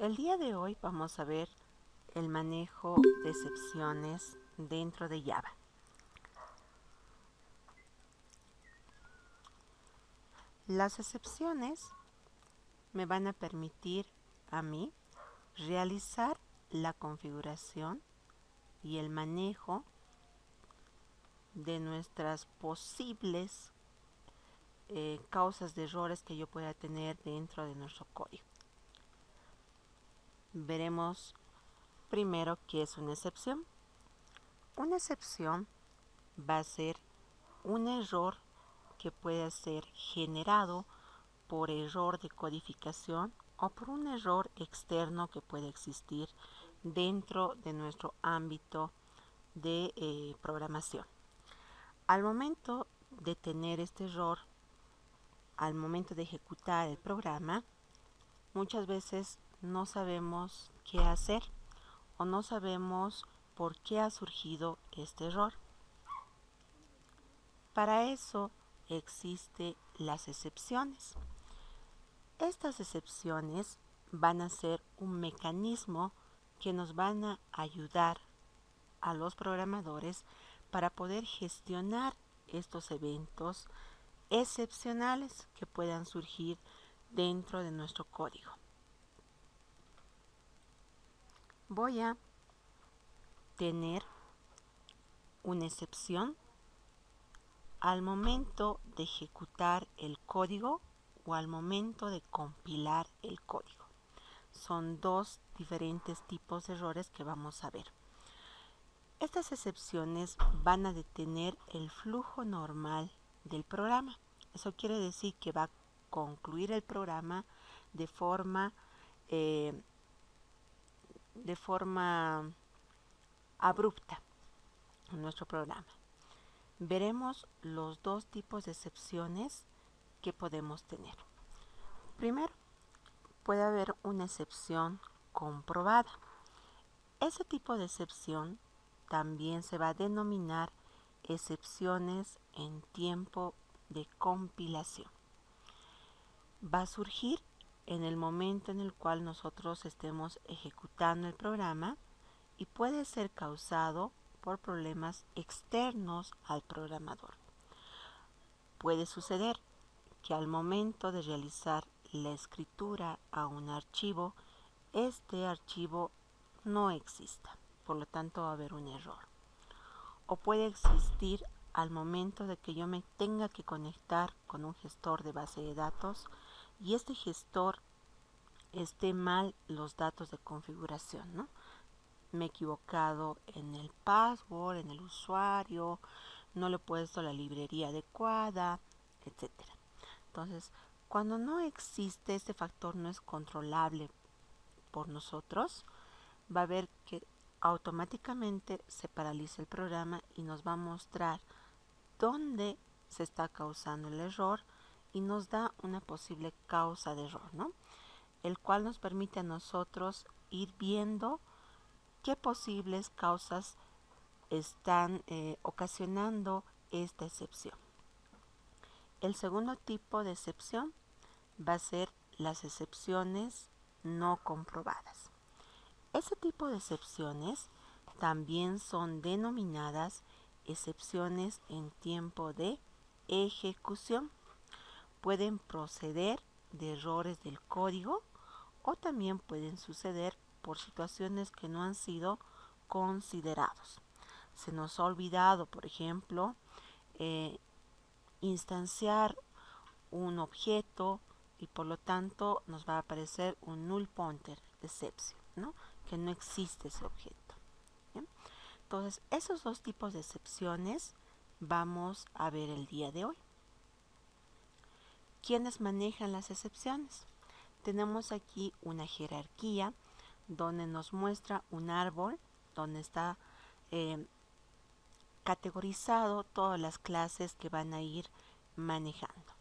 El día de hoy vamos a ver el manejo de excepciones dentro de Java. Las excepciones me van a permitir a mí realizar la configuración y el manejo de nuestras posibles causas de errores que yo pueda tener dentro de nuestro código. Veremos primero qué es una excepción. Una excepción va a ser un error que puede ser generado por error de codificación o por un error externo que puede existir dentro de nuestro ámbito de programación. Al momento de tener este error, al momento de ejecutar el programa, muchas veces no sabemos qué hacer o no sabemos por qué ha surgido este error. Para eso existen las excepciones. Estas excepciones van a ser un mecanismo que nos van a ayudar a los programadores para poder gestionar estos eventos excepcionales que puedan surgir dentro de nuestro código. Voy a tener una excepción al momento de ejecutar el código o al momento de compilar el código. Son dos diferentes tipos de errores que vamos a ver. Estas excepciones van a detener el flujo normal del programa. Eso quiere decir que va a concluir el programa de forma abrupta en nuestro programa. Veremos los dos tipos de excepciones que podemos tener. Primero, puede haber una excepción comprobada. Ese tipo de excepción también se va a denominar excepciones en tiempo de compilación. Va a surgir en el momento en el cual nosotros estemos ejecutando el programa y puede ser causado por problemas externos al programador. Puede suceder que al momento de realizar la escritura a un archivo, este archivo no exista, por lo tanto va a haber un error. O puede existir al momento de que yo me tenga que conectar con un gestor de base de datos y este gestor esté mal los datos de configuración, ¿no? Me he equivocado en el password, en el usuario, no le he puesto la librería adecuada, etc. Entonces, cuando no existe este factor, no es controlable por nosotros, va a ver que automáticamente se paraliza el programa y nos va a mostrar dónde se está causando el error y nos da una posible causa de error, ¿no? El cual nos permite a nosotros ir viendo qué posibles causas están ocasionando esta excepción. El segundo tipo de excepción va a ser las excepciones no comprobadas. Ese tipo de excepciones también son denominadas excepciones en tiempo de ejecución. Pueden proceder de errores del código o también pueden suceder por situaciones que no han sido considerados. Se nos ha olvidado, por ejemplo, instanciar un objeto y por lo tanto nos va a aparecer un null pointer exception, ¿no? Que no existe ese objeto. ¿Bien? Entonces, esos dos tipos de excepciones vamos a ver el día de hoy. ¿Quiénes manejan las excepciones? Tenemos aquí una jerarquía donde nos muestra un árbol donde está categorizado todas las clases que van a ir manejando.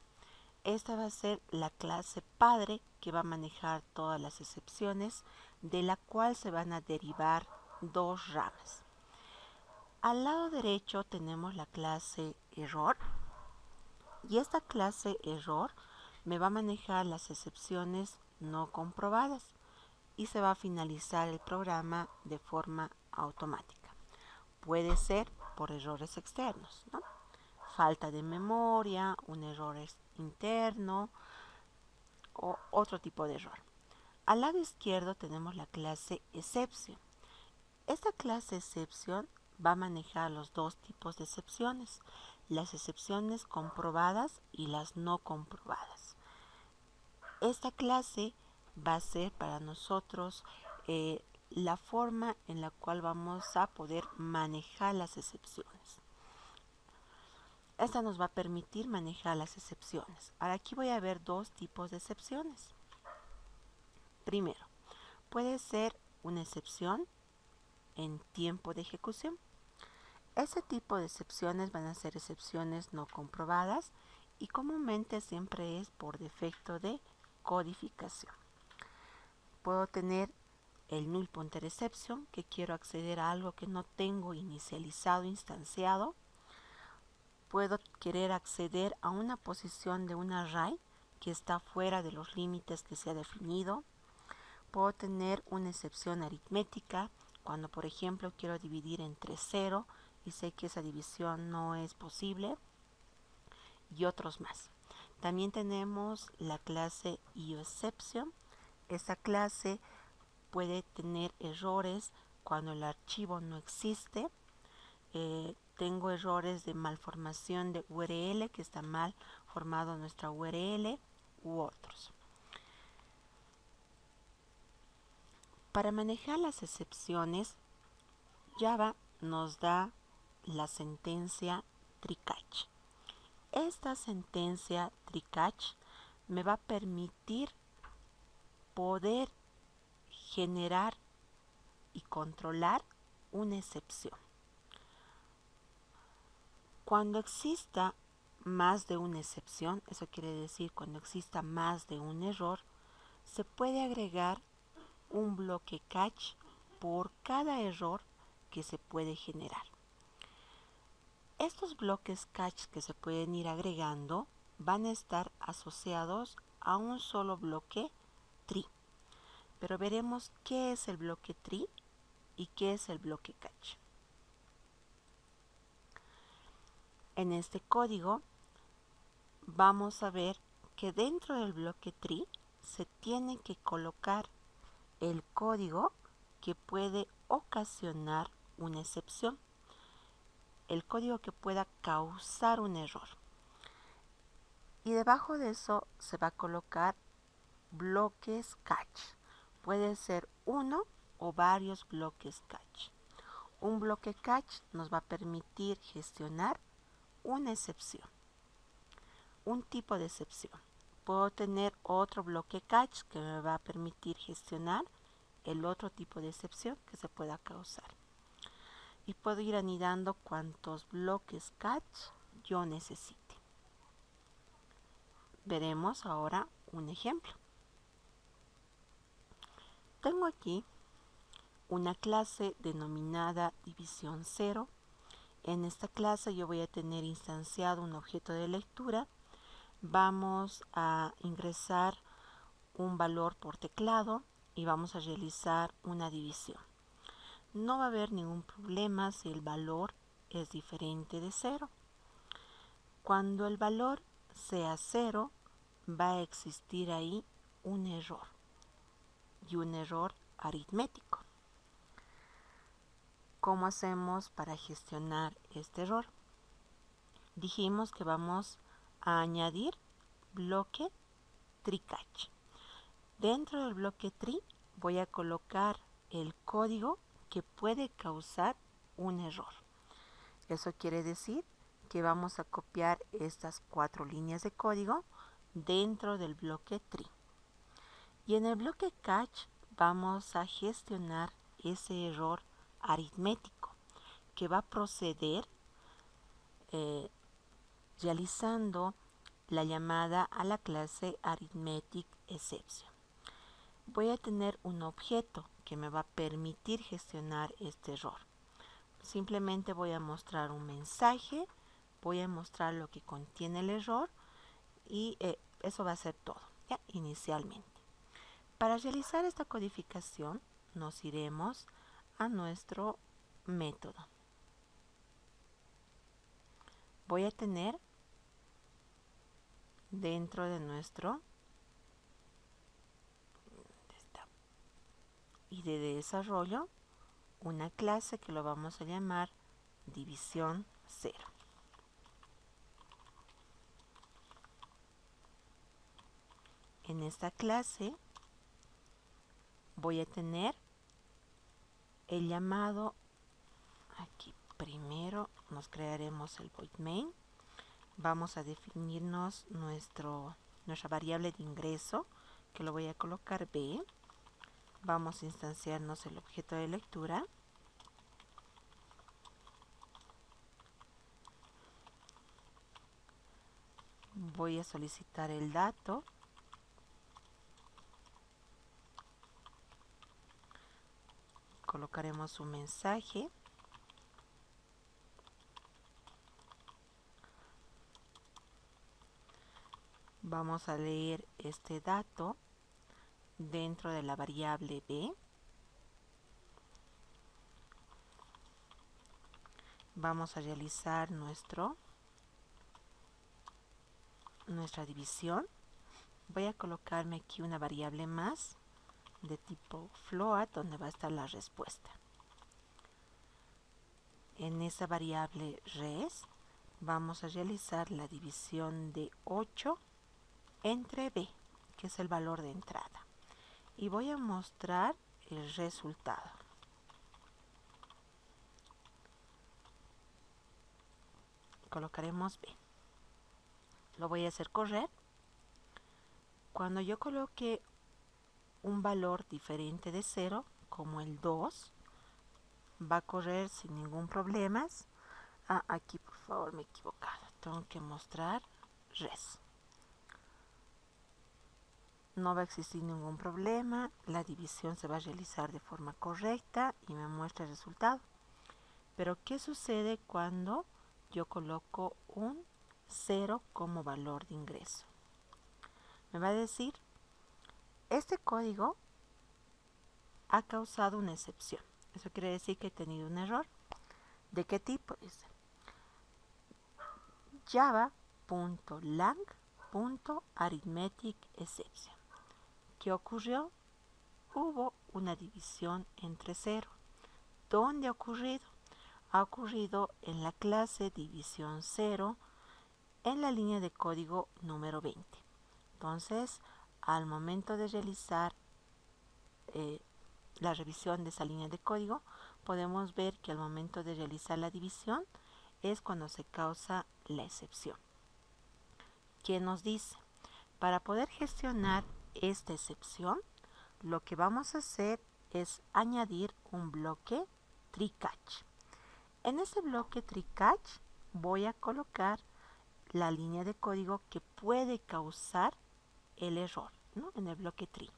Esta va a ser la clase padre que va a manejar todas las excepciones, de la cual se van a derivar dos ramas. Al lado derecho tenemos la clase error y esta clase error me va a manejar las excepciones no comprobadas. y se va a finalizar el programa de forma automática. Puede ser por errores externos, ¿no? Falta de memoria, un error interno o otro tipo de error. Al lado izquierdo tenemos la clase exception. Esta clase exception va a manejar los dos tipos de excepciones, las excepciones comprobadas y las no comprobadas. Esta clase va a ser para nosotros la forma en la cual vamos a poder manejar las excepciones. Esta nos va a permitir manejar las excepciones. Ahora aquí voy a ver dos tipos de excepciones. Primero, puede ser una excepción en tiempo de ejecución. Este tipo de excepciones van a ser excepciones no comprobadas y comúnmente siempre es por defecto de codificación. Puedo tener el null pointer exception, que quiero acceder a algo que no tengo inicializado, instanciado. Puedo querer acceder a una posición de un array que está fuera de los límites que se ha definido. Puedo tener una excepción aritmética, cuando por ejemplo quiero dividir entre 0 y sé que esa división no es posible, y otros más. También tenemos la clase IOException. Esta clase puede tener errores cuando el archivo no existe. Tengo errores de malformación de URL, que está mal formado nuestra URL, u otros. Para manejar las excepciones, Java nos da la sentencia try-catch. Esta sentencia try-catch me va a permitir poder generar y controlar una excepción. Cuando exista más de una excepción, eso quiere decir cuando exista más de un error, se puede agregar un bloque catch por cada error que se puede generar. Estos bloques catch que se pueden ir agregando van a estar asociados a un solo bloque try. Pero veremos qué es el bloque try y qué es el bloque catch. En este código vamos a ver que dentro del bloque try se tiene que colocar el código que puede ocasionar una excepción, el código que pueda causar un error. Y debajo de eso se va a colocar bloques catch. Puede ser uno o varios bloques catch. Un bloque catch nos va a permitir gestionar una excepción, un tipo de excepción. Puedo tener otro bloque catch que me va a permitir gestionar el otro tipo de excepción que se pueda causar. Y puedo ir anidando cuantos bloques catch yo necesite. Veremos ahora un ejemplo. Tengo aquí una clase denominada división 0. En esta clase yo voy a tener instanciado un objeto de lectura. Vamos a ingresar un valor por teclado y vamos a realizar una división. No va a haber ningún problema si el valor es diferente de 0. Cuando el valor sea 0, va a existir ahí un error, y un error aritmético. ¿Cómo hacemos para gestionar este error? Dijimos que vamos a añadir bloque try-catch. Dentro del bloque try voy a colocar el código que puede causar un error. Eso quiere decir que vamos a copiar estas 4 líneas de código dentro del bloque try. Y en el bloque catch vamos a gestionar ese error aritmético que va a proceder realizando la llamada a la clase arithmeticException. Voy a tener un objeto que me va a permitir gestionar este error. Simplemente voy a mostrar un mensaje, voy a mostrar lo que contiene el error y eso va a ser todo, ¿ya? Inicialmente. Para realizar esta codificación nos iremos a nuestro método. Voy a tener dentro de nuestro y de desarrollo una clase que lo vamos a llamar división 0. En esta clase voy a tener el llamado, aquí primero nos crearemos el void main, vamos a definirnos nuestra variable de ingreso, que lo voy a colocar B, vamos a instanciarnos el objeto de lectura, voy a solicitar el dato, colocaremos un mensaje, vamos a leer este dato dentro de la variable B, vamos a realizar nuestra división, voy a colocarme aquí una variable más de tipo float donde va a estar la respuesta. En esa variable res vamos a realizar la división de 8 entre b, que es el valor de entrada, y voy a mostrar el resultado. Colocaremos b, lo voy a hacer correr. Cuando yo coloque un valor diferente de 0, como el 2, va a correr sin ningún problema. Aquí por favor me he equivocado, tengo que mostrar res. No va a existir ningún problema, la división se va a realizar de forma correcta y me muestra el resultado. Pero ¿qué sucede cuando yo coloco un 0 como valor de ingreso? Me va a decir, este código ha causado una excepción. Eso quiere decir que he tenido un error. ¿De qué tipo? Dice java.lang.arithmeticException. ¿Qué ocurrió? Hubo una división entre 0. ¿Dónde ha ocurrido? Ha ocurrido en la clase división 0 en la línea de código número 20. Entonces, al momento de realizar la revisión de esa línea de código, podemos ver que al momento de realizar la división es cuando se causa la excepción. ¿Qué nos dice? Para poder gestionar esta excepción, lo que vamos a hacer es añadir un bloque try-catch. En ese bloque try-catch voy a colocar la línea de código que puede causar el error, ¿no? En el bloque try.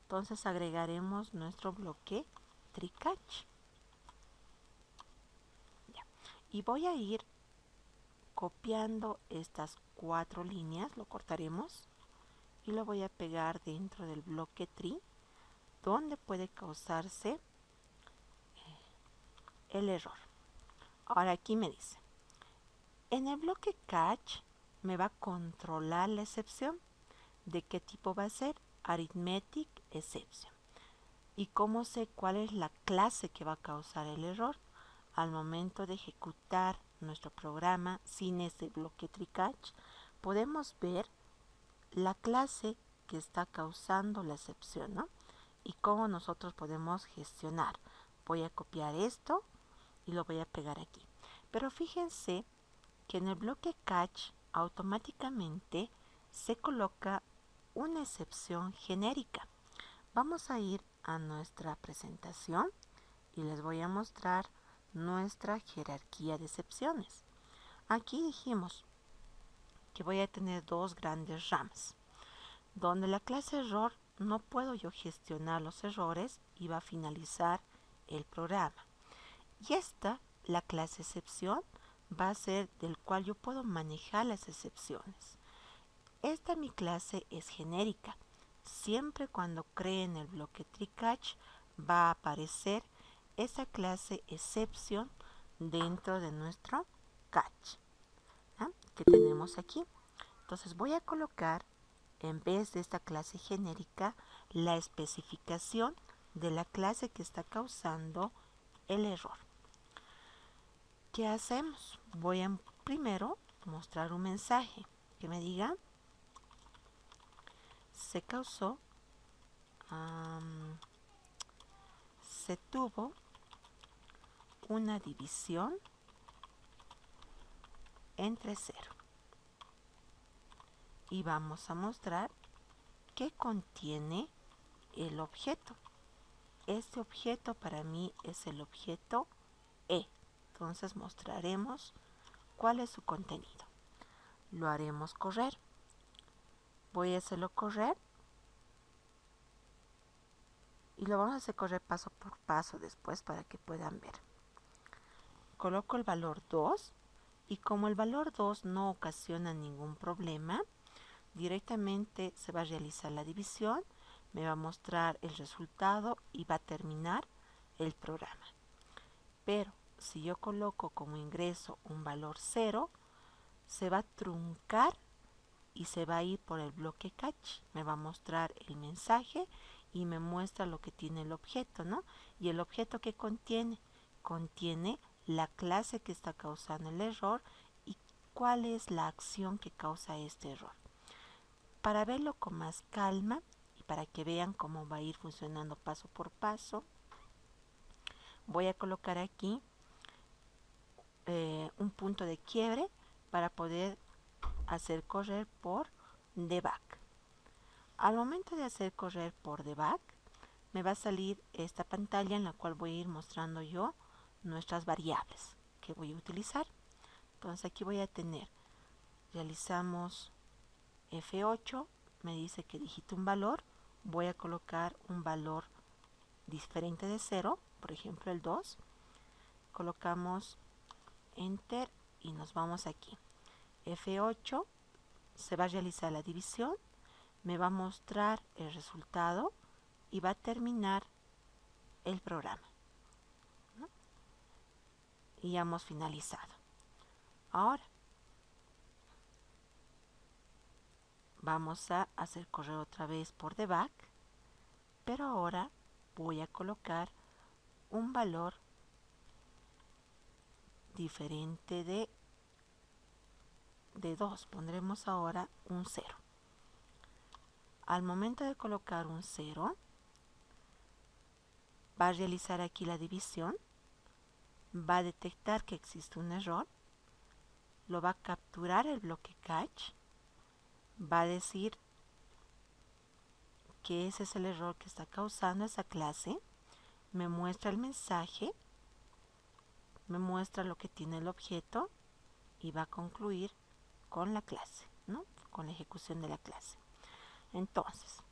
Entonces agregaremos nuestro bloque try-catch. Y voy a ir copiando estas 4 líneas, lo cortaremos y lo voy a pegar dentro del bloque try, donde puede causarse el error. Ahora aquí me dice, en el bloque catch me va a controlar la excepción. ¿De qué tipo va a ser? Arithmetic exception. ¿Y cómo sé cuál es la clase que va a causar el error? Al momento de ejecutar nuestro programa sin este bloque try-catch, podemos ver la clase que está causando la excepción, ¿no? Y cómo nosotros podemos gestionar. Voy a copiar esto y lo voy a pegar aquí. Pero fíjense que en el bloque catch automáticamente se coloca una excepción genérica. Vamos a ir a nuestra presentación y les voy a mostrar nuestra jerarquía de excepciones. Aquí dijimos que voy a tener 2 grandes rams, donde la clase error no puedo yo gestionar los errores y va a finalizar el programa. Y esta, la clase excepción, va a ser del cual yo puedo manejar las excepciones. Esta mi clase es genérica. siempre cuando creen el bloque try-catch va a aparecer esa clase exception dentro de nuestro catch, ¿ah? Que tenemos aquí. Entonces voy a colocar, en vez de esta clase genérica, la especificación de la clase que está causando el error. ¿Qué hacemos? Voy a primero mostrar un mensaje que me diga se causó, se tuvo una división entre 0. Y vamos a mostrar qué contiene el objeto. Este objeto para mí es el objeto E. Entonces mostraremos cuál es su contenido. Lo haremos correr. Voy a hacerlo correr. Y lo vamos a hacer correr paso por paso después para que puedan ver. Coloco el valor 2 y como el valor 2 no ocasiona ningún problema, directamente se va a realizar la división, me va a mostrar el resultado y va a terminar el programa. Pero si yo coloco como ingreso un valor 0, se va a truncar y se va a ir por el bloque catch. Me va a mostrar el mensaje y me muestra lo que tiene el objeto, ¿no? Y el objeto que contiene la clase que está causando el error y cuál es la acción que causa este error. Para verlo con más calma y para que vean cómo va a ir funcionando paso por paso, voy a colocar aquí un punto de quiebre para poder hacer correr por debug. Al momento de hacer correr por debug, me va a salir esta pantalla en la cual voy a ir mostrando yo nuestras variables que voy a utilizar. Entonces aquí voy a tener, realizamos F8, me dice que digite un valor, voy a colocar un valor diferente de 0, por ejemplo el 2, colocamos Enter y nos vamos aquí. F8, se va a realizar la división, me va a mostrar el resultado y va a terminar el programa, ¿no? Y ya hemos finalizado. Ahora vamos a hacer correr otra vez por debug, pero ahora voy a colocar un valor diferente de 2. Pondremos ahora un 0. Al momento de colocar un 0, va a realizar aquí la división, va a detectar que existe un error, lo va a capturar el bloque catch, va a decir que ese es el error que está causando esa clase, me muestra el mensaje, me muestra lo que tiene el objeto y va a concluir con la clase, ¿no? Con la ejecución de la clase. Entonces,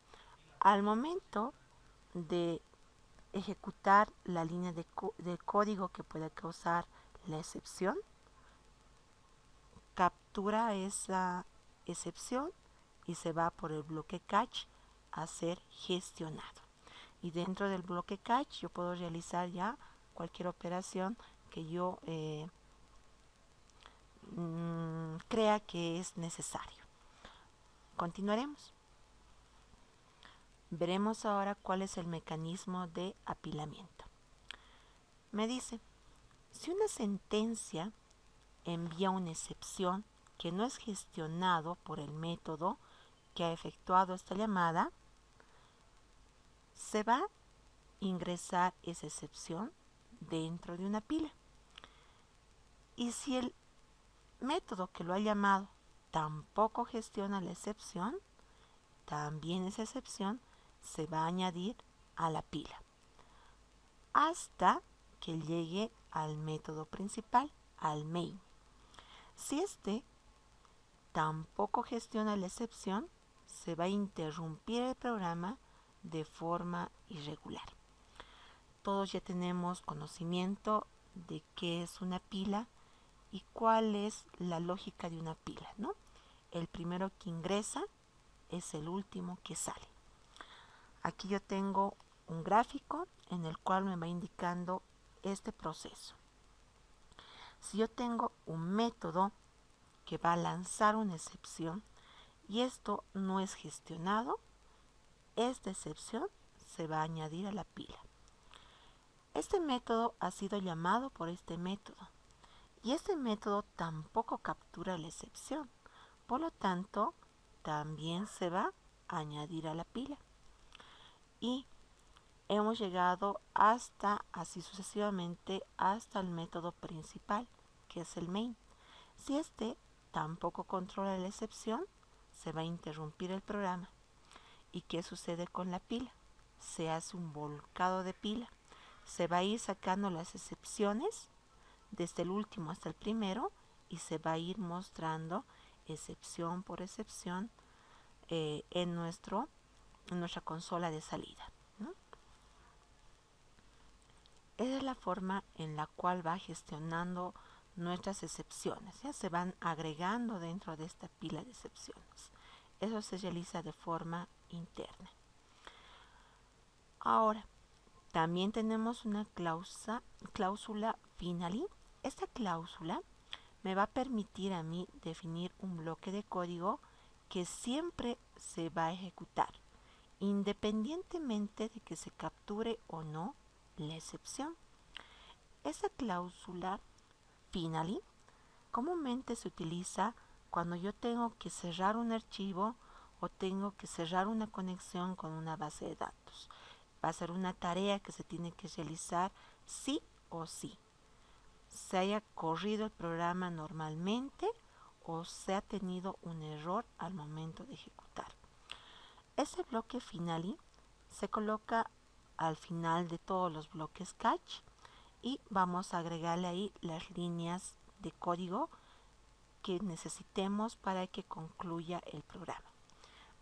al momento de ejecutar la línea de código que puede causar la excepción, captura esa excepción y se va por el bloque catch a ser gestionado. Y dentro del bloque catch yo puedo realizar ya cualquier operación que yo crea que es necesario. Continuaremos. Veremos ahora cuál es el mecanismo de apilamiento. Me dice, si una sentencia envía una excepción que no es gestionado por el método que ha efectuado esta llamada, se va a ingresar esa excepción dentro de una pila. Y si el método que lo ha llamado tampoco gestiona la excepción, también esa excepción se va a añadir a la pila hasta que llegue al método principal, al main. Si este tampoco gestiona la excepción, se va a interrumpir el programa de forma irregular. Todos ya tenemos conocimiento de qué es una pila y cuál es la lógica de una pila, ¿no? El primero que ingresa es el último que sale. Aquí yo tengo un gráfico en el cual me va indicando este proceso. Si yo tengo un método que va a lanzar una excepción y esto no es gestionado, esta excepción se va a añadir a la pila. Este método ha sido llamado por este método y este método tampoco captura la excepción, por lo tanto también se va a añadir a la pila. Y hemos llegado hasta, así sucesivamente, hasta el método principal, que es el main. Si este tampoco controla la excepción, se va a interrumpir el programa. ¿Y qué sucede con la pila? Se hace un volcado de pila. Se va a ir sacando las excepciones desde el último hasta el primero y se va a ir mostrando excepción por excepción en nuestra consola de salida, ¿no? Esa es la forma en la cual va gestionando nuestras excepciones. Ya se van agregando dentro de esta pila de excepciones. Eso se realiza de forma interna. Ahora, también tenemos una cláusula finally. Esta cláusula me va a permitir a mí definir un bloque de código que siempre se va a ejecutar, independientemente de que se capture o no la excepción. Esa cláusula finally comúnmente se utiliza cuando yo tengo que cerrar un archivo o tengo que cerrar una conexión con una base de datos. Va a ser una tarea que se tiene que realizar sí o sí, se haya corrido el programa normalmente o se ha tenido un error al momento de ejecutar. Ese bloque finally se coloca al final de todos los bloques catch y vamos a agregarle ahí las líneas de código que necesitemos para que concluya el programa.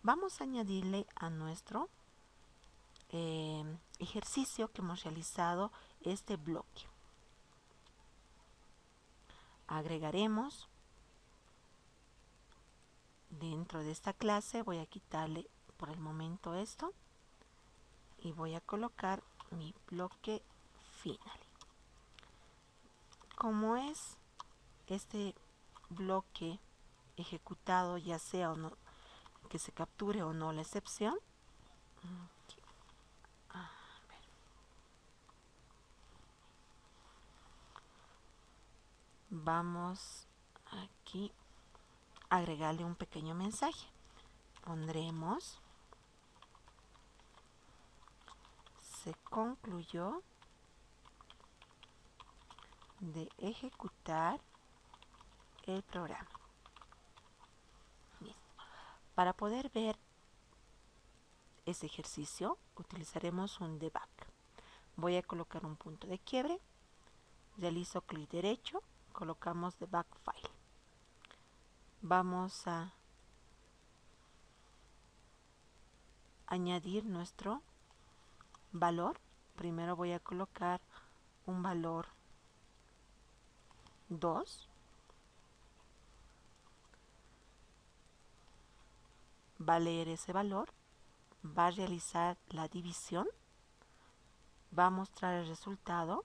Vamos a añadirle a nuestro ejercicio que hemos realizado este bloque. Agregaremos dentro de esta clase, voy a quitarle por el momento esto y voy a colocar mi bloque final. Como es este bloque ejecutado, ya sea o no, que se capture o no la excepción, vamos aquí a agregarle un pequeño mensaje. Pondremos: se concluyó de ejecutar el programa. Bien. Para poder ver ese ejercicio utilizaremos un debug. Voy a colocar un punto de quiebre, realizo clic derecho, colocamos debug file. Vamos a añadir nuestro valor. Primero voy a colocar un valor 2. Va a leer ese valor, va a realizar la división, va a mostrar el resultado.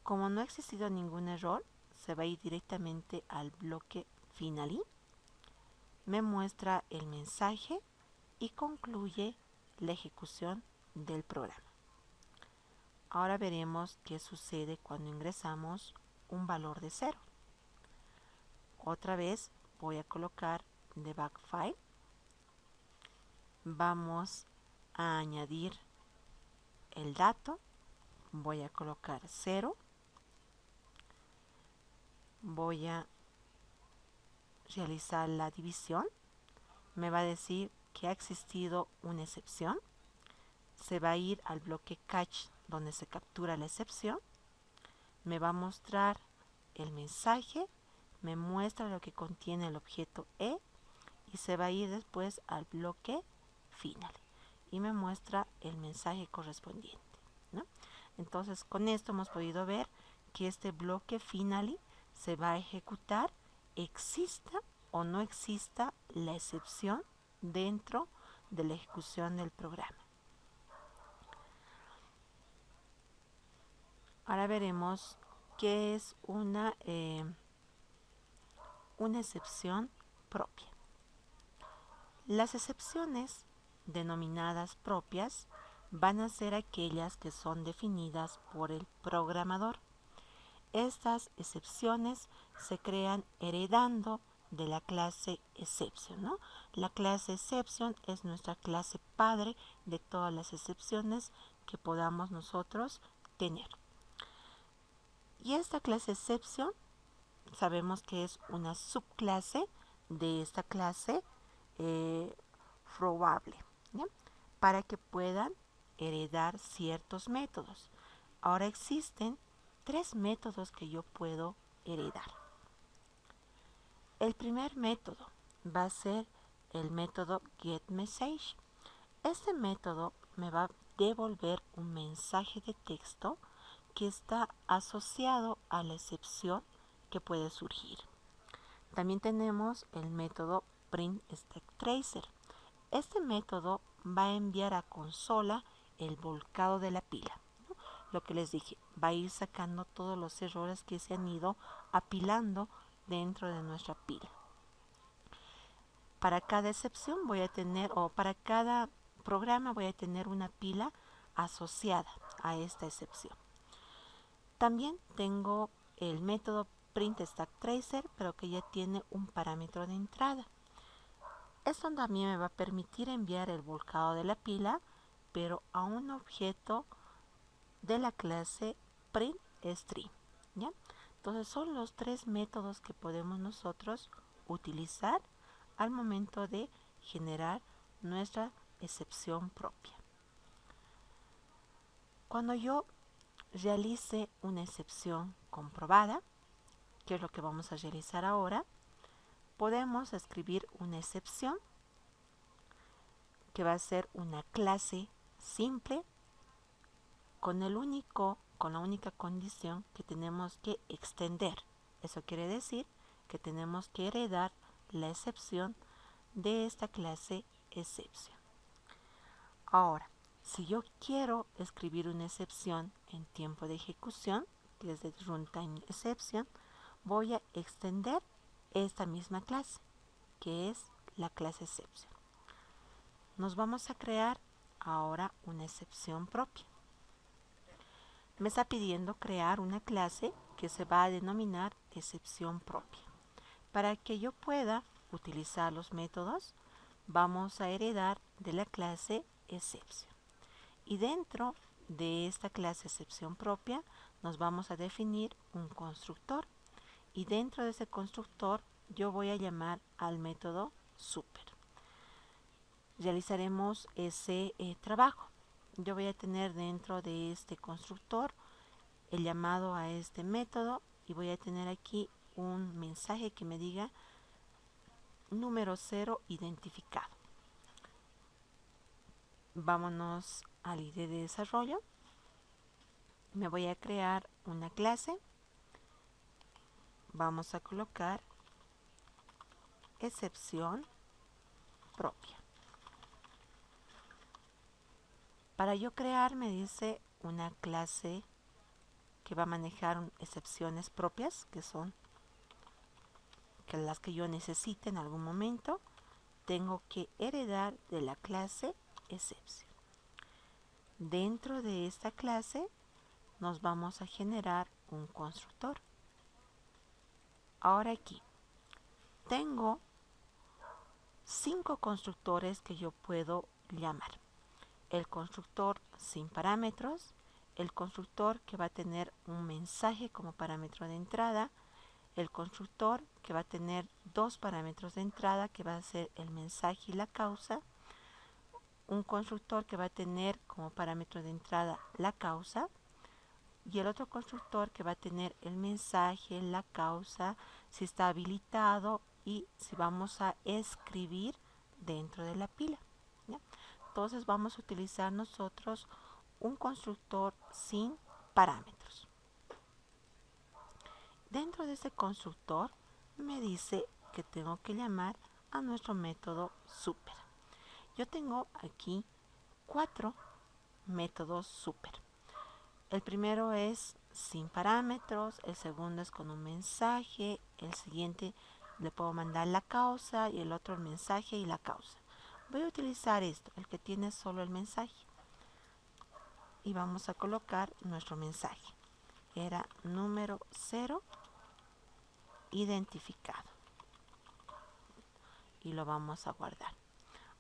Como no ha existido ningún error, se va a ir directamente al bloque finally, me muestra el mensaje y concluye la ejecución del programa. Ahora veremos qué sucede cuando ingresamos un valor de 0. Otra vez voy a colocar debug file. Vamos a añadir el dato. Voy a colocar 0. Voy a realizar la división. Me va a decir que ha existido una excepción. Se va a ir al bloque catch donde se captura la excepción. Me va a mostrar el mensaje. Me muestra lo que contiene el objeto E. Y se va a ir después al bloque final. Y me muestra el mensaje correspondiente, ¿no? Entonces con esto hemos podido ver que este bloque finally se va a ejecutar exista o no exista la excepción dentro de la ejecución del programa. Ahora veremos qué es una excepción propia. Las excepciones denominadas propias van a ser aquellas que son definidas por el programador. Estas excepciones se crean heredando de la clase exception, ¿no? La clase exception es nuestra clase padre de todas las excepciones que podamos nosotros tener. Y esta clase exception sabemos que es una subclase de esta clase probable, ¿ya? Para que puedan heredar ciertos métodos. Ahora existen 3 métodos que yo puedo heredar. El primer método va a ser el método getMessage. Este método me va a devolver un mensaje de texto que está asociado a la excepción que puede surgir. También tenemos el método printStackTracer. Este método va a enviar a consola el volcado de la pila, ¿no? Lo que les dije, va a ir sacando todos los errores que se han ido apilando dentro de nuestra pila. Para cada excepción voy a tener, o para cada programa voy a tener una pila asociada a esta excepción. También tengo el método printStackTracer, pero que ya tiene un parámetro de entrada. Esto también me va a permitir enviar el volcado de la pila, pero a un objeto de la clase printString, ¿ya? Entonces son los 3 métodos que podemos nosotros utilizar al momento de generar nuestra excepción propia. Cuando yo realice una excepción comprobada, que es lo que vamos a realizar ahora, podemos escribir una excepción que va a ser una clase simple con la única condición que tenemos que extender. Eso quiere decir que tenemos que heredar la excepción de esta clase exception. Ahora, si yo quiero escribir una excepción en tiempo de ejecución, que es de runtime exception, voy a extender esta misma clase, que es la clase exception. Nos vamos a crear ahora una excepción propia. Me está pidiendo crear una clase que se va a denominar excepción propia. Para que yo pueda utilizar los métodos, vamos a heredar de la clase exception. Y dentro de esta clase excepción propia nos vamos a definir un constructor. Y dentro de ese constructor yo voy a llamar al método super. Realizaremos ese trabajo. Yo voy a tener dentro de este constructor el llamado a este método y voy a tener aquí un mensaje que me diga número 0 identificado. Vámonos al ID de desarrollo. Me voy a crear una clase. Vamos a colocar excepción propia. Para yo crear, me dice una clase que va a manejar excepciones propias, que son las que yo necesite en algún momento. Tengo que heredar de la clase exception. Dentro de esta clase nos vamos a generar un constructor. Ahora aquí tengo 5 constructores que yo puedo llamar. El constructor sin parámetros, el constructor que va a tener un mensaje como parámetro de entrada, el constructor que va a tener 2 parámetros de entrada, que va a ser el mensaje y la causa, un constructor que va a tener como parámetro de entrada la causa, y el otro constructor que va a tener el mensaje, la causa, si está habilitado y si vamos a escribir dentro de la pila, ¿ya? Entonces vamos a utilizar nosotros un constructor sin parámetros. Dentro de este constructor me dice que tengo que llamar a nuestro método super. Yo tengo aquí 4 métodos super. El primero es sin parámetros, el segundo es con un mensaje, el siguiente le puedo mandar la causa y el otro el mensaje y la causa. Voy a utilizar esto, el que tiene solo el mensaje. Y vamos a colocar nuestro mensaje. Era número 0 identificado. Y lo vamos a guardar.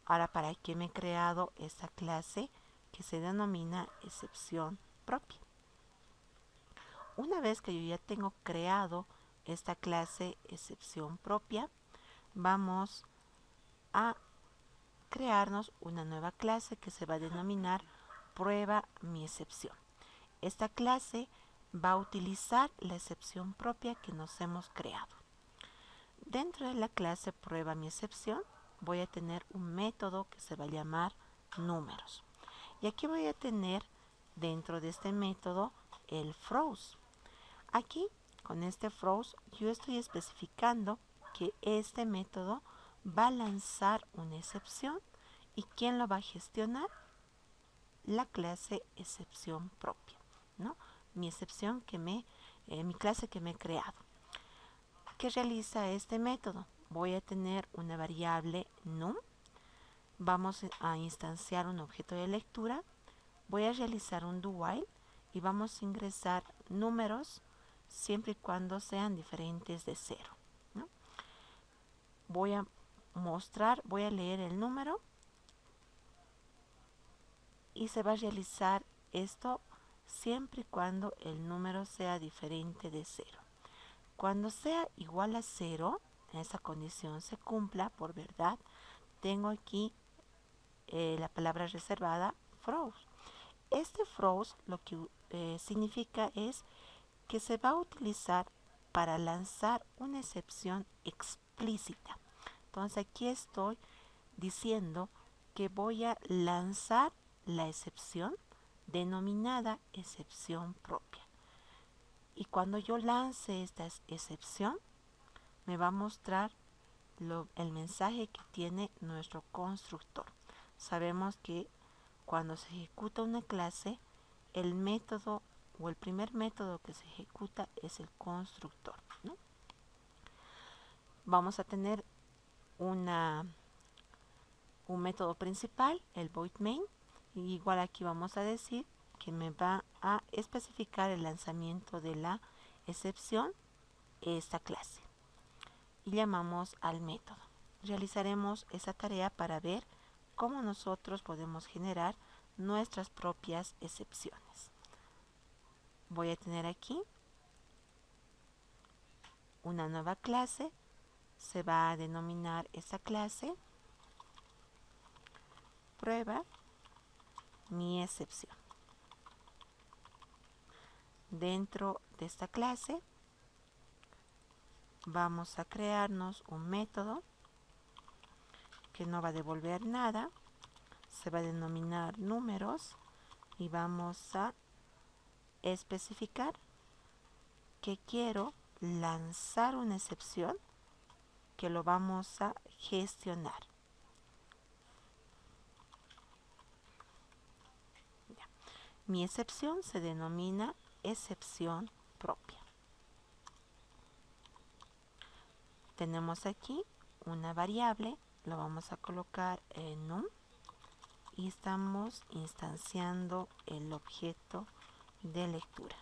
Ahora, ¿para qué me he creado esta clase que se denomina excepción propia? Una vez que yo ya tengo creado esta clase excepción propia, vamos a crearnos una nueva clase que se va a denominar prueba mi excepción. Esta clase va a utilizar la excepción propia que nos hemos creado. Dentro de la clase prueba mi excepción voy a tener un método que se va a llamar números. Y aquí voy a tener dentro de este método el throws. Aquí con este throws yo estoy especificando que este método va a lanzar una excepción. ¿Y quién lo va a gestionar? La clase excepción propia, ¿no? Mi excepción mi clase que me he creado. ¿Qué realiza este método? Voy a tener una variable num. Vamos a instanciar un objeto de lectura. Voy a realizar un do while y vamos a ingresar números siempre y cuando sean diferentes de 0, ¿no? Voy a leer el número y se va a realizar esto siempre y cuando el número sea diferente de 0. Cuando sea igual a 0, esa condición se cumpla por verdad, tengo aquí la palabra reservada throws. Este throws lo que significa es que se va a utilizar para lanzar una excepción explícita. Entonces aquí estoy diciendo que voy a lanzar la excepción denominada excepción propia. Y cuando yo lance esta excepción, me va a mostrar el mensaje que tiene nuestro constructor. Sabemos que cuando se ejecuta una clase, el método o el primer método que se ejecuta es el constructor, ¿no? Vamos a tener un método principal, el void main, y igual aquí vamos a decir que me va a especificar el lanzamiento de la excepción esta clase y llamamos al método. Realizaremos esa tarea para ver cómo nosotros podemos generar nuestras propias excepciones. Voy a tener aquí una nueva clase, se va a denominar esa clase prueba mi excepción. Dentro de esta clase vamos a crearnos un método que no va a devolver nada, se va a denominar números y vamos a especificar que quiero lanzar una excepción que lo vamos a gestionar. Ya. Mi excepción se denomina excepción propia. Tenemos aquí una variable, lo vamos a colocar en num y estamos instanciando el objeto de lectura.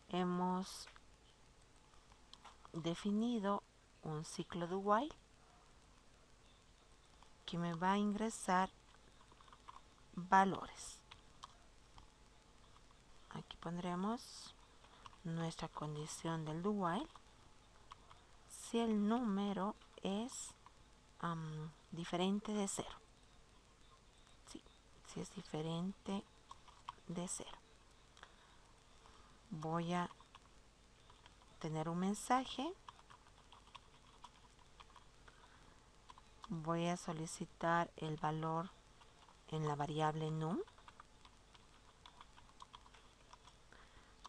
Hemos definido un ciclo de while que me va a ingresar valores. Aquí pondremos nuestra condición del do while. Si el número es diferente de 0. Sí, si es diferente de 0. Voy a tener un mensaje. Voy a solicitar el valor en la variable num.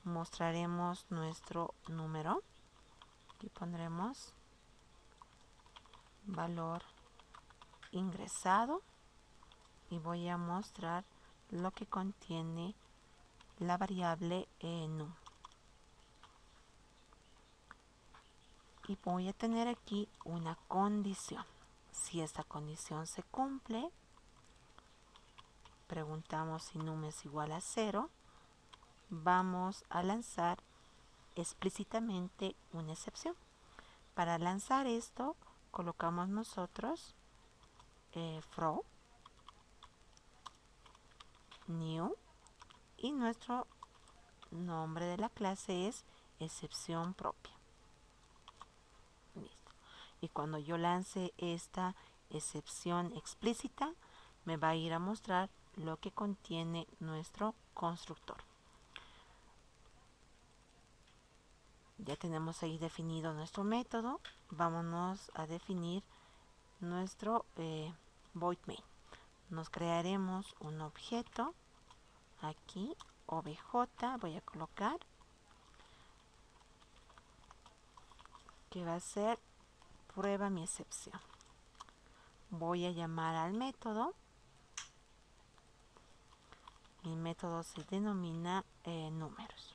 mostraremos nuestro número. Aquí pondremos valor ingresado y voy a mostrar lo que contiene la variable num. Y voy a tener aquí una condición. Si esta condición se cumple, preguntamos si num es igual a 0, vamos a lanzar explícitamente una excepción. Para lanzar esto, colocamos nosotros throw new y nuestro nombre de la clase es excepción propia. Listo. Y cuando yo lance esta excepción explícita, me va a ir a mostrar lo que contiene nuestro constructor. Ya tenemos ahí definido nuestro método. Vámonos a definir nuestro void main. Nos crearemos un objeto aquí, obj, voy a colocar, que va a ser prueba mi excepción. Voy a llamar al método. Mi método se denomina números.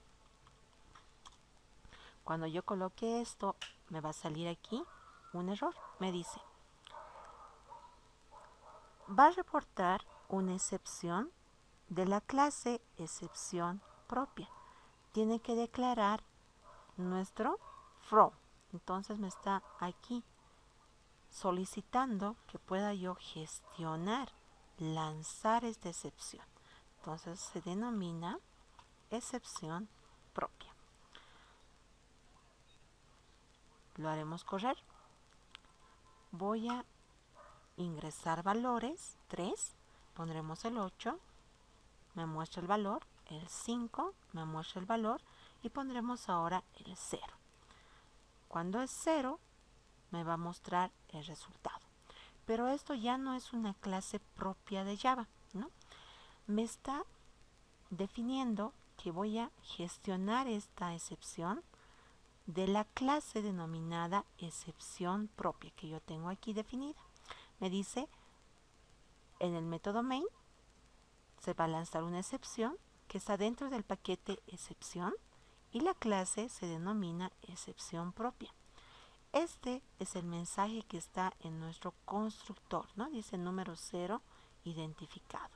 Cuando yo coloque esto, me va a salir aquí un error. Me dice, va a reportar una excepción de la clase excepción propia. Tiene que declarar nuestro from. Entonces me está aquí solicitando que pueda yo gestionar, lanzar esta excepción. Entonces se denomina excepción propia. Lo haremos correr. Voy a ingresar valores, 3, pondremos el 8, me muestra el valor, el 5, me muestra el valor y pondremos ahora el 0. Cuando es 0, me va a mostrar el resultado. Pero esto ya no es una clase propia de Java, ¿no? Me está definiendo que voy a gestionar esta excepción de la clase denominada excepción propia que yo tengo aquí definida. Me dice, en el método main se va a lanzar una excepción que está dentro del paquete excepción y la clase se denomina excepción propia. Este es el mensaje que está en nuestro constructor, ¿no? Dice número 0 identificado.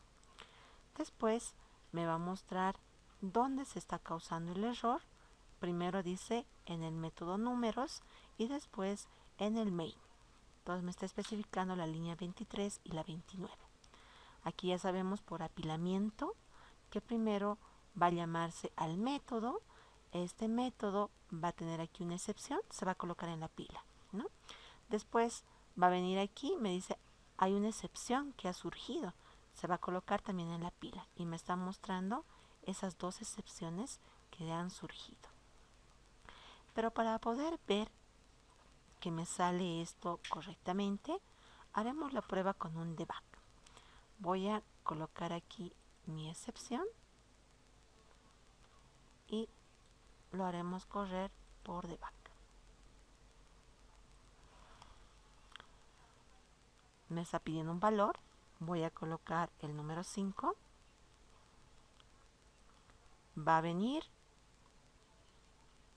Después me va a mostrar dónde se está causando el error. Primero dice en el método números y después en el main. Entonces me está especificando la línea 23 y la 29. Aquí ya sabemos por apilamiento que primero va a llamarse al método. Este método va a tener aquí una excepción, se va a colocar en la pila, ¿no? Después va a venir aquí, me dice hay una excepción que ha surgido, se va a colocar también en la pila y me está mostrando esas dos excepciones que han surgido. Pero para poder ver que me sale esto correctamente, haremos la prueba con un debug. Voy a colocar aquí mi excepción y lo haremos correr por debug. Me está pidiendo un valor, voy a colocar el número 5, va a venir,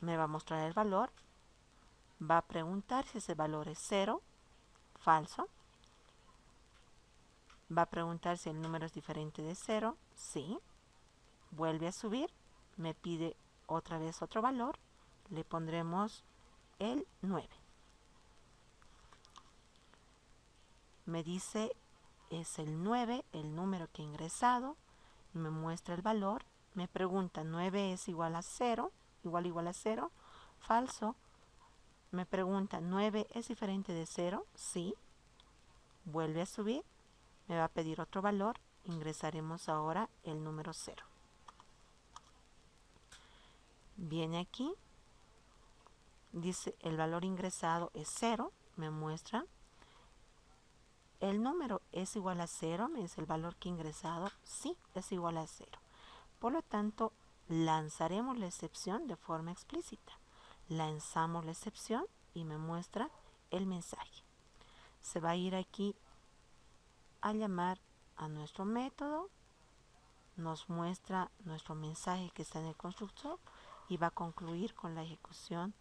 me va a mostrar el valor, va a preguntar si ese valor es 0, falso, va a preguntar si el número es diferente de 0, sí, vuelve a subir, me pide otra vez otro valor, le pondremos el 9. Me dice es el 9 el número que he ingresado, me muestra el valor, me pregunta 9 es igual a 0, igual a 0, falso, me pregunta 9 es diferente de 0, sí, vuelve a subir, me va a pedir otro valor, ingresaremos ahora el número 0. Viene aquí, dice el valor ingresado es 0, me muestra. El número es igual a 0, me dice el valor que he ingresado, sí, es igual a 0. Por lo tanto, lanzaremos la excepción de forma explícita. Lanzamos la excepción y me muestra el mensaje. Se va a ir aquí a llamar a nuestro método, nos muestra nuestro mensaje que está en el constructor y va a concluir con la ejecución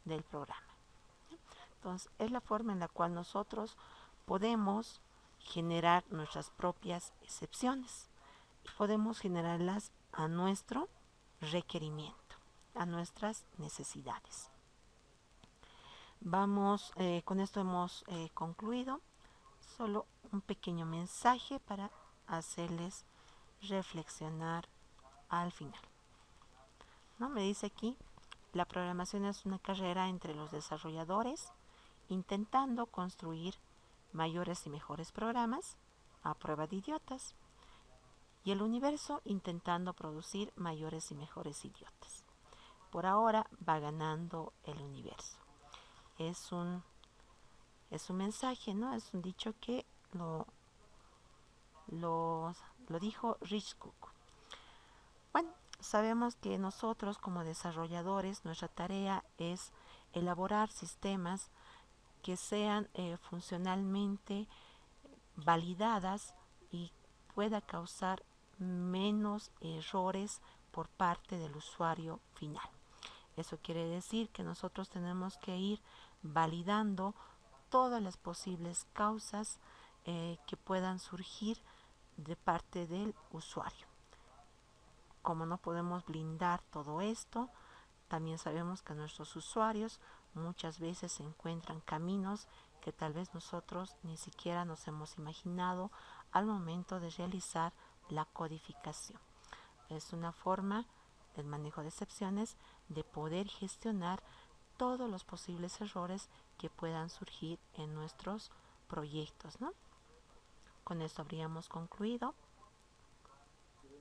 del programa. Entonces, es la forma en la cual nosotros podemos generar nuestras propias excepciones y podemos generarlas a nuestro requerimiento, a nuestras necesidades. Vamos, con esto hemos concluido. Solo un pequeño mensaje para hacerles reflexionar al final. ¿No? Me dice aquí, la programación es una carrera entre los desarrolladores intentando construir mayores y mejores programas a prueba de idiotas y el universo intentando producir mayores y mejores idiotas. Por ahora va ganando el universo. Es un mensaje, ¿no? Es un dicho que lo dijo Rich Cook. Bueno, sabemos que nosotros como desarrolladores, nuestra tarea es elaborar sistemas que sean funcionalmente validadas y pueda causar menos errores por parte del usuario final. Eso quiere decir que nosotros tenemos que ir validando todas las posibles causas que puedan surgir de parte del usuario. Como no podemos blindar todo esto, también sabemos que nuestros usuarios muchas veces encuentran caminos que tal vez nosotros ni siquiera nos hemos imaginado al momento de realizar la codificación. Es una forma del manejo de excepciones de poder gestionar todos los posibles errores que puedan surgir en nuestros proyectos, ¿no? Con esto habríamos concluido.